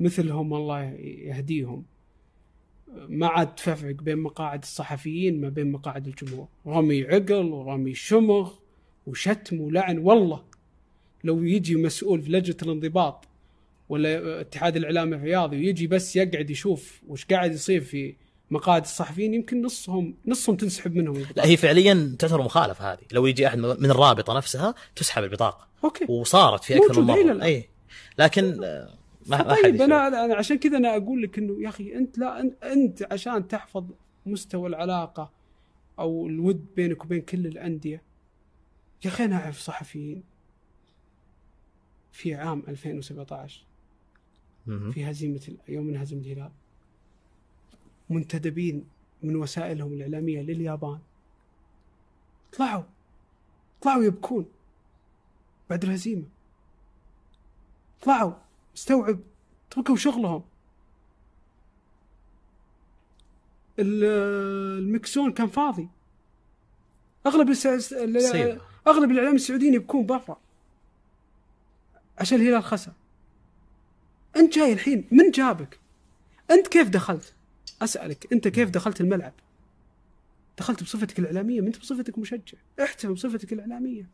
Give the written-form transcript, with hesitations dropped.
مثلهم الله يهديهم ما عاد تفرق بين مقاعد الصحفيين ما بين مقاعد الجمهور، رمي عقل ورمي شمغ وشتم ولعن. والله لو يجي مسؤول في لجنة الانضباط ولا اتحاد الإعلام الرياضي ويجي بس يقعد يشوف وش قاعد يصير في مقاعد الصحفيين يمكن نصهم تنسحب منهم البطاقة. لا هي فعليا تعتبر مخالفة هذه، لو يجي أحد من الرابطة نفسها تسحب البطاقة. أوكي. وصارت في أكثر من مرة. أي لكن ما طيب أنا عشان كذا أنا أقول لك إنه يا أخي أنت لا أنت عشان تحفظ مستوى العلاقة أو الود بينك وبين كل الأندية. يا أخي أنا أعرف صحفيين في عام 2017 في هزيمة يوم انهزم الهلال منتدبين من وسائلهم الإعلامية لليابان، طلعوا يبكون بعد الهزيمة، طلعوا استوعب تركوا شغلهم. المكسون كان فاضي، أغلب الإعلام السعوديين يبكون برا عشان الهلال خسر. أنت جاي الحين من جابك؟ أنت كيف دخلت؟ أسألك أنت كيف دخلت الملعب؟ دخلت بصفتك الإعلامية، ما أنت بصفتك مشجع. احترم صفتك الإعلامية.